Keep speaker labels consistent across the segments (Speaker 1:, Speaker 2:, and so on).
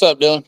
Speaker 1: What's up, Dylan?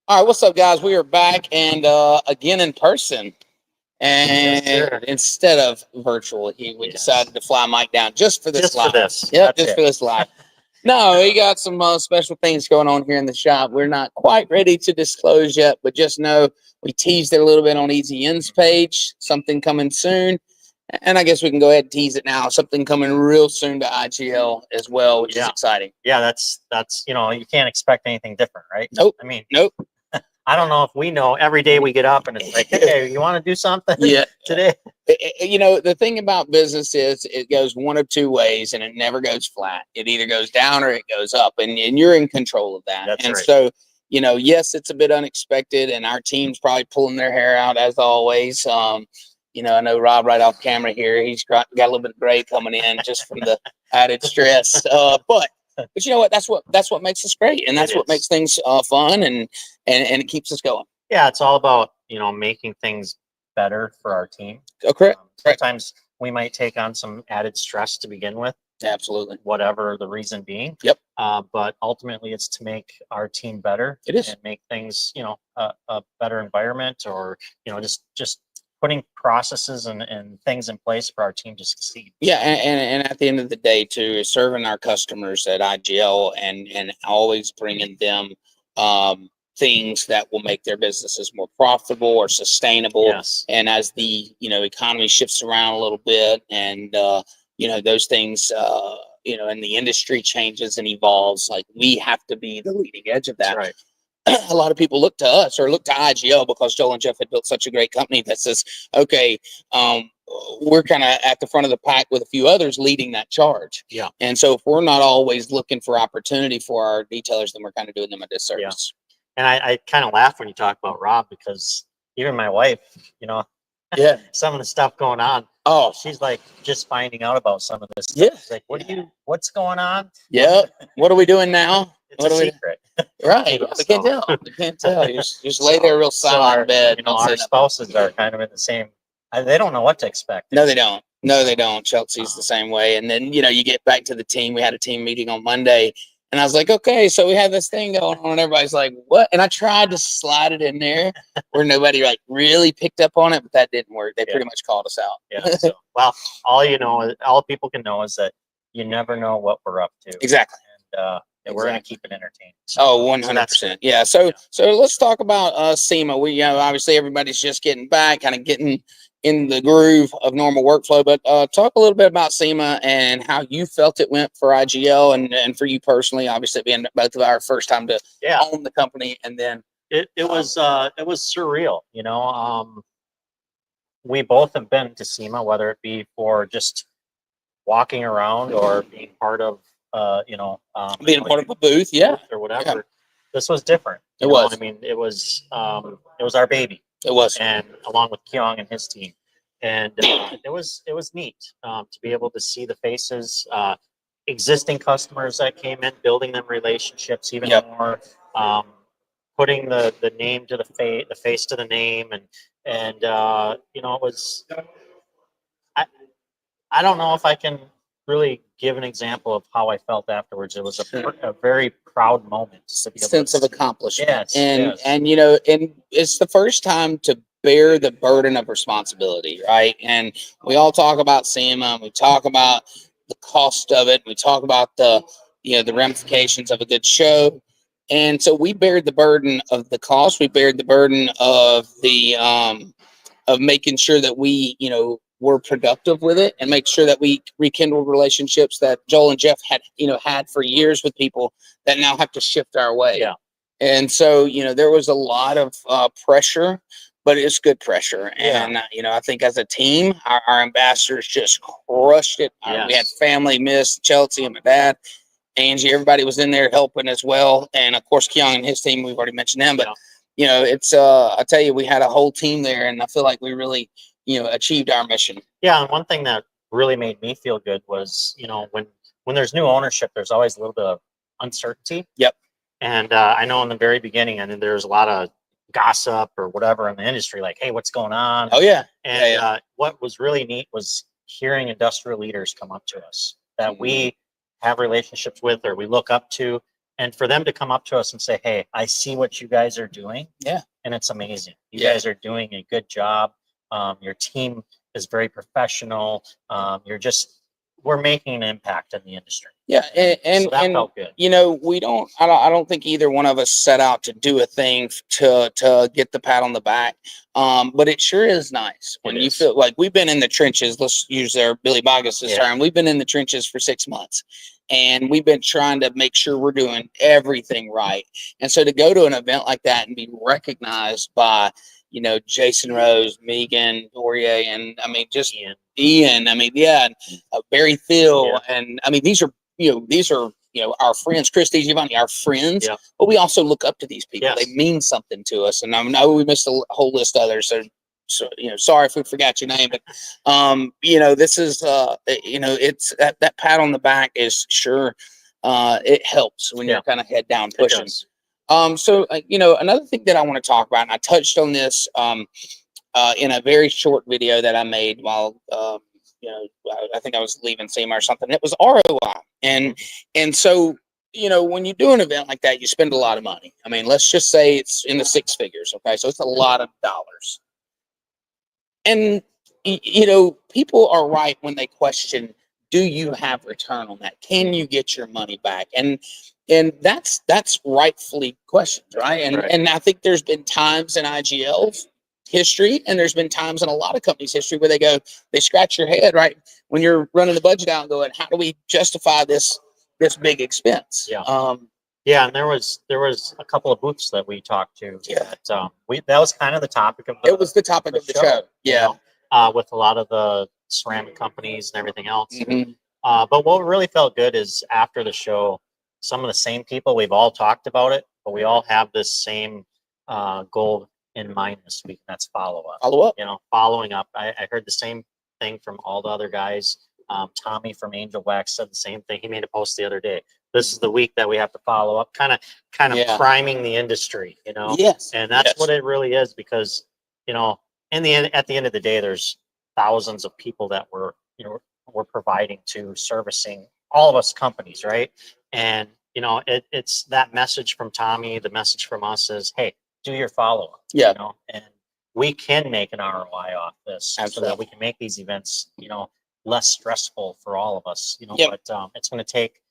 Speaker 1: All right, what's up, guys? We are back and again in person. And
Speaker 2: Yes,
Speaker 1: instead of virtual, we decided to fly Mike down just for this
Speaker 2: Just
Speaker 1: live.
Speaker 2: for this.
Speaker 1: Yep,
Speaker 2: That's
Speaker 1: just
Speaker 2: it.
Speaker 1: for this live. No, we got some special things going on here in the shop. We're not quite ready to disclose yet, but just know we teased it a little bit on Easy Ends page. Something coming soon. And I guess we can go ahead and tease it now. Something coming real soon to IGL as well, which is exciting.
Speaker 2: Yeah, that's you can't expect anything different, right?
Speaker 1: Nope.
Speaker 2: I mean,
Speaker 1: Nope.
Speaker 2: I don't know if we know every day we get up and it's like, hey, you want to do something today?
Speaker 1: The thing about business is it goes one of two ways and it never goes flat. It either goes down or it goes up, and you're in control of that.
Speaker 2: That's
Speaker 1: and
Speaker 2: right.
Speaker 1: So, yes, it's a bit unexpected, and our team's probably pulling their hair out as always. I know Rob right off camera here. He's got a little bit of gray coming in just from the added stress. But you know what? That's what makes us great, and that's what makes things fun, and it keeps us going.
Speaker 2: Yeah, it's all about making things better for our team.
Speaker 1: Oh, correct.
Speaker 2: Sometimes we might take on some added stress to begin with.
Speaker 1: Absolutely.
Speaker 2: Whatever the reason being.
Speaker 1: Yep.
Speaker 2: But ultimately, it's to make our team better.
Speaker 1: It is.
Speaker 2: And make things, a better environment, or just putting processes and things in place for our team to succeed.
Speaker 1: Yeah, and at the end of the day, too, is serving our customers at IGL and always bringing them things that will make their businesses more profitable or sustainable.
Speaker 2: Yes.
Speaker 1: And as the economy shifts around a little bit, and those things, and the industry changes and evolves, like we have to be the leading edge of that.
Speaker 2: That's right.
Speaker 1: A lot of people look to us or look to IGL because Joel and Jeff had built such a great company that says, okay, we're kind of at the front of the pack with a few others leading that charge.
Speaker 2: Yeah.
Speaker 1: And so if we're not always looking for opportunity for our detailers, then we're kind of doing them a disservice.
Speaker 2: And I kind of laugh when you talk about Rob, because even my wife,
Speaker 1: Yeah.
Speaker 2: some of the stuff going on.
Speaker 1: Oh,
Speaker 2: she's like just finding out about some of this stuff.
Speaker 1: Yeah.
Speaker 2: She's like, what's going on?
Speaker 1: Yeah. What are we doing now?
Speaker 2: It's a secret.
Speaker 1: Right. We can't tell. We can't tell. You just lay there real silent in bed.
Speaker 2: Our spouses are kind of in the same. They don't know what to expect.
Speaker 1: No, they don't. No, they don't. Chelsea's the same way. And then, you get back to the team. We had a team meeting on Monday, and I was like, okay, so we have this thing going on. And everybody's like, what? And I tried to slide it in there where nobody really picked up on it, but that didn't work. They pretty much called us out.
Speaker 2: Yeah. So, well, all people can know is that you never know what we're up to.
Speaker 1: Exactly.
Speaker 2: And we're going to keep it entertaining. So,
Speaker 1: 100%. Yeah. So let's talk about SEMA. We, obviously everybody's just getting back, kind of getting in the groove of normal workflow, but talk a little bit about SEMA and how you felt it went for IGL and for you personally, obviously being both of our first time to own the company. And then
Speaker 2: it was surreal. We both have been to SEMA, whether it be for just walking around or being part of
Speaker 1: being part of a booth,
Speaker 2: or whatever.
Speaker 1: Yeah.
Speaker 2: This was different.
Speaker 1: It was.
Speaker 2: I mean, it was our baby.
Speaker 1: It was.
Speaker 2: And along with Kyung and his team, and it was neat to be able to see the faces, existing customers that came in, building them relationships even more, putting the name to the face to the name, and it was. I don't know if I can really give an example of how I felt afterwards. It was a very proud moment.
Speaker 1: Sense of accomplishment.
Speaker 2: Yes.
Speaker 1: And it's the first time to bear the burden of responsibility, right? And we all talk about SEMA, and we talk about the cost of it. We talk about the ramifications of a good show. And so we bared the burden of the cost. We bared the burden of the of making sure that we, were productive with it and make sure that we rekindled relationships that Joel and Jeff had for years with people that now have to shift our way.
Speaker 2: Yeah.
Speaker 1: And so, there was a lot of pressure, but it's good pressure. And, I think as a team, our ambassadors just crushed it.
Speaker 2: Yes.
Speaker 1: We had family, Miss Chelsea and my dad, Angie, everybody was in there helping as well. And of course, Kyung and his team, we've already mentioned them, but it's, I tell you, we had a whole team there, and I feel like we really, achieved our mission.
Speaker 2: Yeah. And one thing that really made me feel good was, when there's new ownership, there's always a little bit of uncertainty.
Speaker 1: Yep.
Speaker 2: And I know in the very beginning, and then there's a lot of gossip or whatever in the industry, like, hey, what's going on?
Speaker 1: Oh yeah.
Speaker 2: And what was really neat was hearing industrial leaders come up to us that we have relationships with or we look up to, and for them to come up to us and say, hey, I see what you guys are doing.
Speaker 1: Yeah.
Speaker 2: And it's amazing. You guys are doing a good job. Your team is very professional. We're making an impact in the industry.
Speaker 1: Yeah, and
Speaker 2: so that felt good.
Speaker 1: I don't think either one of us set out to do a thing to get the pat on the back. But it sure is nice when you feel like we've been in the trenches. Let's use their Billy Boggess' term. We've been in the trenches for 6 months, and we've been trying to make sure we're doing everything right. And so to go to an event like that and be recognized by, Jason Rose, Megan Dorier, and I mean, just Ian. I mean, Barry Thiel, and I mean, these are our friends, Christy, Giovanni, our friends. But we also look up to these people. They mean something to us, and I know we missed a whole list of others. So sorry if we forgot your name, but this is it's that pat on the back is sure it helps when you're kind of head down pushing. So another thing that I want to talk about, and I touched on this in a very short video that I made while I think I was leaving SEMA or something. It was ROI, and so when you do an event like that, you spend a lot of money. I mean, let's just say it's in the 6 figures. Okay, so it's a lot of dollars, and people are right when they question, do you have return on that? Can you get your money back? And that's rightfully questioned, right? And I think there's been times in IGL's history, and there's been times in a lot of companies' history where they scratch your head, right, when you're running the budget out and going, how do we justify this big expense?
Speaker 2: And there was a couple of booths that we talked to. That was kind of the topic of
Speaker 1: it was the topic of the show.
Speaker 2: With a lot of the ceramic companies and everything else. But what really felt good is after the show, some of the same people, we've all talked about it, but we all have this same goal in mind this week, and that's follow-up. Following up. I heard the same thing from all the other guys. Tommy from Angel Wax said the same thing. He made a post the other day. This is the week that we have to follow up, kind of priming the industry,
Speaker 1: Yes.
Speaker 2: And that's what it really is, because, at the end of the day, there's thousands of people that we're providing to, servicing all of us companies, right? And it's that message from Tommy. The message from us is, hey, do your follow-up. And we can make an ROI off this.
Speaker 1: Absolutely.
Speaker 2: So that we can make these events less stressful for all of us. But it's going to take,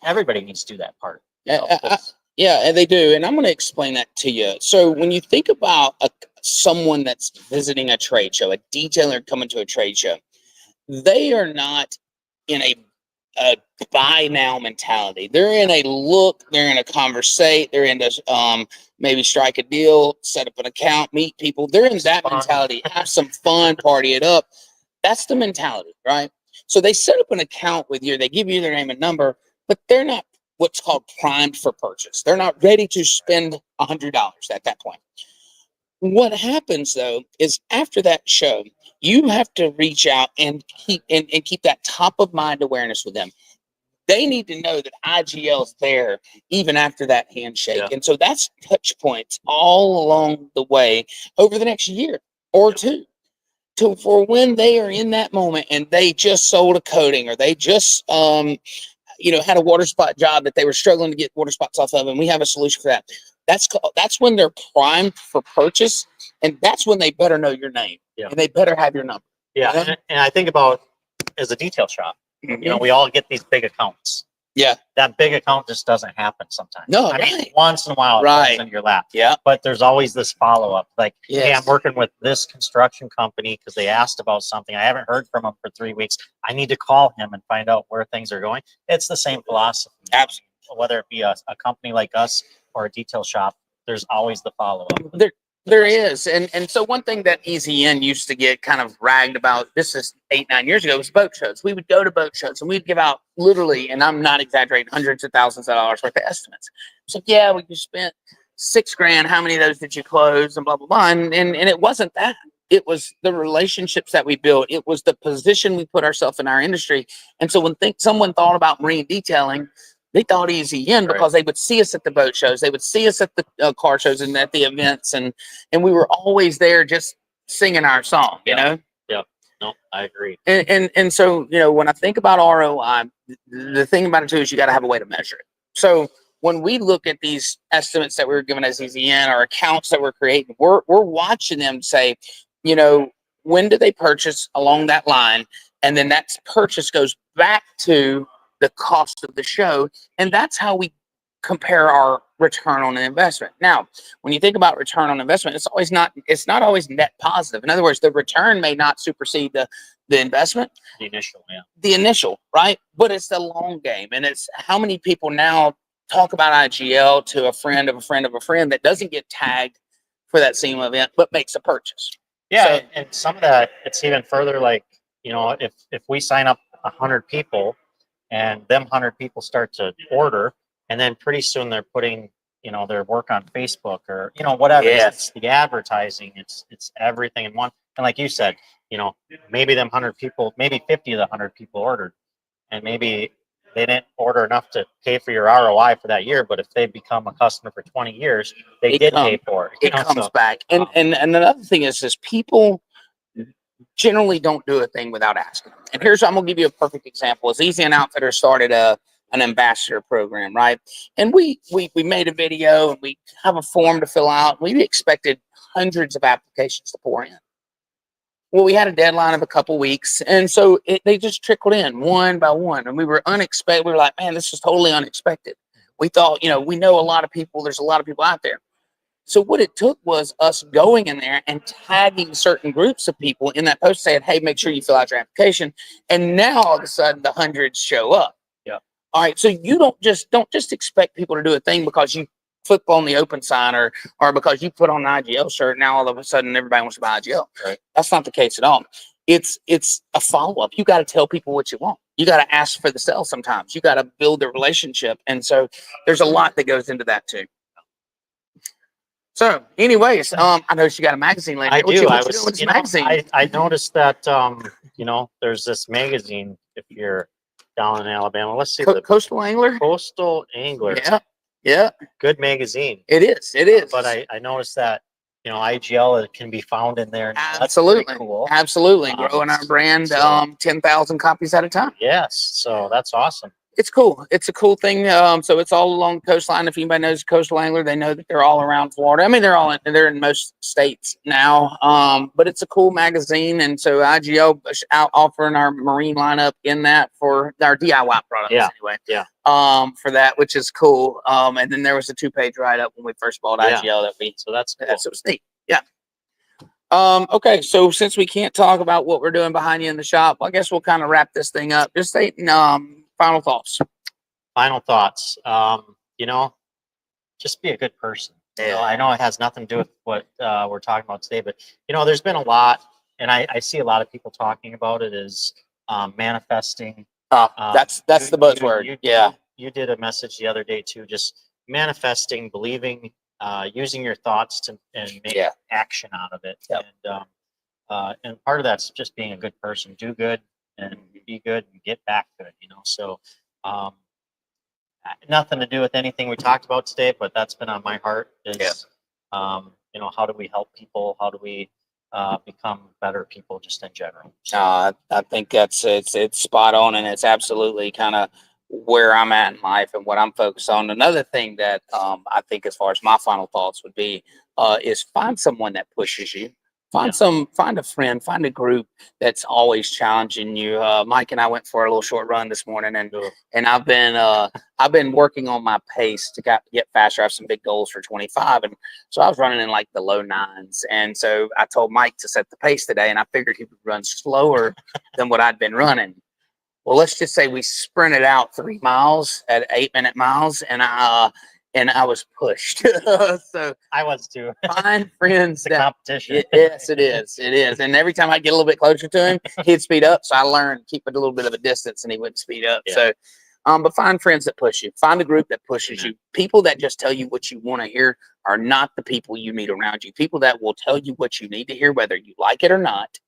Speaker 2: everybody needs to do that part.
Speaker 1: And they do, and I'm going to explain that to you. So when you think about someone that's visiting a trade show, a detailer coming to a trade show, they are not in a buy now mentality. They're in a look, they're in a conversate, they're in this maybe strike a deal, set up an account, meet people. They're in that mentality, have some fun, party it up. That's the mentality, right? So they set up an account with you, they give you their name and number, but they're not what's called primed for purchase. They're not ready to spend $100 at that point. What happens though is after that show, you have to reach out and keep that top of mind awareness with them. They need to know that IGL's there even after that handshake. And so that's touch points all along the way over the next year or two. For when they are in that moment and they just sold a coating, or they just had a water spot job that they were struggling to get water spots off of, and we have a solution for that. That's when they're primed for purchase, and that's when they better know your name and they better have your number.
Speaker 2: And I think about, as a detail shop, we all get these big accounts. That big account just doesn't happen sometimes.
Speaker 1: No,
Speaker 2: I mean, once in a while it comes into your lap. But there's always this follow-up, like, hey, I'm working with this construction company because they asked about something. I haven't heard from them for 3 weeks. I need to call him and find out where things are going. It's the same philosophy.
Speaker 1: Absolutely.
Speaker 2: Whether it be a company like us or a detail shop, there's always the follow-up.
Speaker 1: There is. And so one thing that EZN used to get kind of ragged about, this is 8-9 years ago, was boat shows. We would go to boat shows and we'd give out literally, and I'm not exaggerating, hundreds of thousands of dollars worth of estimates. So we just spent $6,000. How many of those did you close? And blah, blah, blah. And it wasn't that. it was the relationships that we built, it was the position we put ourselves in our industry. And so when someone thought about marine detailing, they thought easy in because they would see us at the boat shows, they would see us at the car shows and at the events, and we were always there just singing our song, you know.
Speaker 2: Yeah, no, I agree.
Speaker 1: And so, you know, when I think about ROI, the thing about it too is you got to have a way to measure it. So when we look at these estimates that we were given as EZN or accounts that we're creating, we're watching them say, you know, when do they purchase along that line, and then that purchase goes back to the cost of the show, and that's how we compare our return on an investment. Now, when you think about return on investment, it's not always net positive. In other words, the return may not supersede the investment.
Speaker 2: The initial, yeah.
Speaker 1: The initial, right? But it's the long game, and it's how many people now talk about IGL to a friend of a friend of a friend that doesn't get tagged for that SEMA event, but makes a purchase.
Speaker 2: Yeah, so, and some of that, it's even further. Like, you know, if we sign up 100 people, and them 100 people start to order, and then pretty soon they're putting, you know, their work on Facebook or, you know, whatever.
Speaker 1: Yes.
Speaker 2: It's the advertising. It's everything in one. And like you said, you know, maybe them 100 people, maybe 50 of the 100 people ordered, and maybe they didn't order enough to pay for your ROI for that year. But if they become a customer for 20 years, they did pay for it.
Speaker 1: It comes back. And another thing is people generally don't do a thing without asking. And I'm gonna give you a perfect example. It's EZN Outfitter started an ambassador program, right? And we made a video and we have a form to fill out. We expected hundreds of applications to pour in. Well, we had a deadline of a couple weeks, and so they just trickled in one by one, and we were unexpected. We were like, man, this is totally unexpected. We thought, you know, we know a lot of people. There's a lot of people out there. So what it took was us going in there and tagging certain groups of people in that post saying, hey, make sure you fill out your application. And now all of a sudden the hundreds show up.
Speaker 2: Yeah.
Speaker 1: All right. So you don't just expect people to do a thing because you flip on the open sign or because you put on an IGL shirt. Now all of a sudden everybody wants to buy IGL.
Speaker 2: Right.
Speaker 1: That's not the case at all. It's a follow-up. You got to tell people what you want. You got to ask for the sale sometimes. You got to build a relationship. And so there's a lot that goes into that too. So, anyways, I noticed you got a magazine later.
Speaker 2: I do.
Speaker 1: What you doing with this magazine?
Speaker 2: I noticed that, you know, there's this magazine if you're down in Alabama. Let's see.
Speaker 1: Coastal Angler?
Speaker 2: Coastal Angler.
Speaker 1: Yeah. Yeah.
Speaker 2: Good magazine.
Speaker 1: It is. It is.
Speaker 2: But I noticed that, you know, IGL can be found in there.
Speaker 1: Absolutely.
Speaker 2: That's cool.
Speaker 1: Absolutely. Growing our brand 10,000 copies at a time.
Speaker 2: Yes. So that's awesome.
Speaker 1: It's cool. It's a cool thing. So it's all along the coastline. If anybody knows Coastal Angler, they know that they're all around Florida. I mean, they're in most states now. But it's a cool magazine, and so IGL out offering our marine lineup in that for our DIY products.
Speaker 2: Yeah.
Speaker 1: Anyway.
Speaker 2: Yeah.
Speaker 1: For that, which is cool. And then there was a 2-page write up when we first bought IGL.
Speaker 2: So that's cool.
Speaker 1: So it's neat. Yeah. Okay, so since we can't talk about what we're doing behind you in the shop, I guess we'll kind of wrap this thing up. Just stating final thoughts.
Speaker 2: Final thoughts. You know, just be a good person.
Speaker 1: Yeah.
Speaker 2: You know, I know it has nothing to do with what we're talking about today, but you know, there's been a lot, and I see a lot of people talking about it is manifesting.
Speaker 1: That's the buzzword.
Speaker 2: You did a message the other day too, just manifesting, believing, using your thoughts and make action out of it.
Speaker 1: Yep.
Speaker 2: And part of that's just being a good person. Do good and be good and get back good, you know. So nothing to do with anything we talked about today, but that's been on my heart is you know, how do we help people? How do we become better people just in general? So,
Speaker 1: I think it's spot on, and it's absolutely kind of where I'm at in life and what I'm focused on. Another thing that I think, as far as my final thoughts would be, is find someone that pushes you. Find a friend, find a group that's always challenging you. Mike and I went for a little short run this morning, and I've been working on my pace to get faster. I have some big goals for 25, and so I was running in like the low 9s. And so I told Mike to set the pace today, and I figured he would run slower than what I'd been running. Well, let's just say we sprinted out 3 miles at 8-minute miles, and I was pushed. So
Speaker 2: I was too.
Speaker 1: Find friends.
Speaker 2: It's a competition.
Speaker 1: Yes, it is. It is. And every time I get a little bit closer to him, he'd speed up. So I learned keep it a little bit of a distance, and he wouldn't speed up.
Speaker 2: Yeah.
Speaker 1: So But find friends that push you. Find a group that pushes you. People that just tell you what you want to hear are not the people you need around you. People that will tell you what you need to hear, whether you like it or not,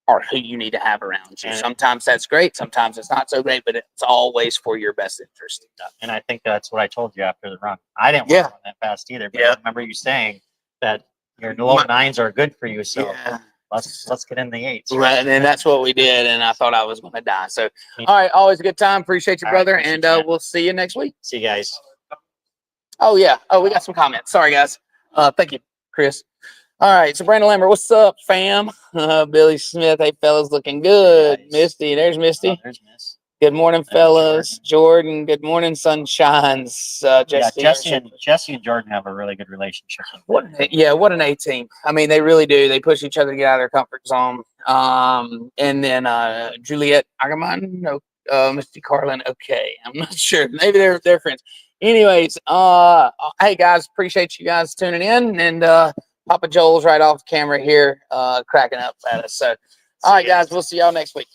Speaker 1: are who you need to have around you.
Speaker 2: And-
Speaker 1: Sometimes that's great. Sometimes it's not so great, but it's always for your best interest.
Speaker 2: And I think that's what I told you after the run. I didn't want to run that fast either, but I remember you saying that your low 9s are good for you. So let's get in the 8s.
Speaker 1: Right? And that's what we did. And I thought I was going to die. So, all right. Always a good time. Appreciate you, brother. And we'll see you next week.
Speaker 2: See you guys.
Speaker 1: Oh, yeah. Oh, we got some comments. Sorry, guys. Thank you, Chris. All right. So, Brandon Lambert, what's up, fam? Billy Smith. Hey, fellas, looking good.
Speaker 2: Nice.
Speaker 1: Misty. There's Misty.
Speaker 2: Oh, there's Miss.
Speaker 1: Good morning, fellas. Jordan. Good morning, sunshines.
Speaker 2: Jesse and Jordan have a really good relationship.
Speaker 1: What an A team. I mean, they really do. They push each other to get out of their comfort zone. And then Juliet Agamon, no, Misty Carlin. Okay, I'm not sure. Maybe they're friends. Anyways, hey guys, appreciate you guys tuning in. And Papa Joel's right off camera here, cracking up at us. So, all right, guys, we'll see y'all next week.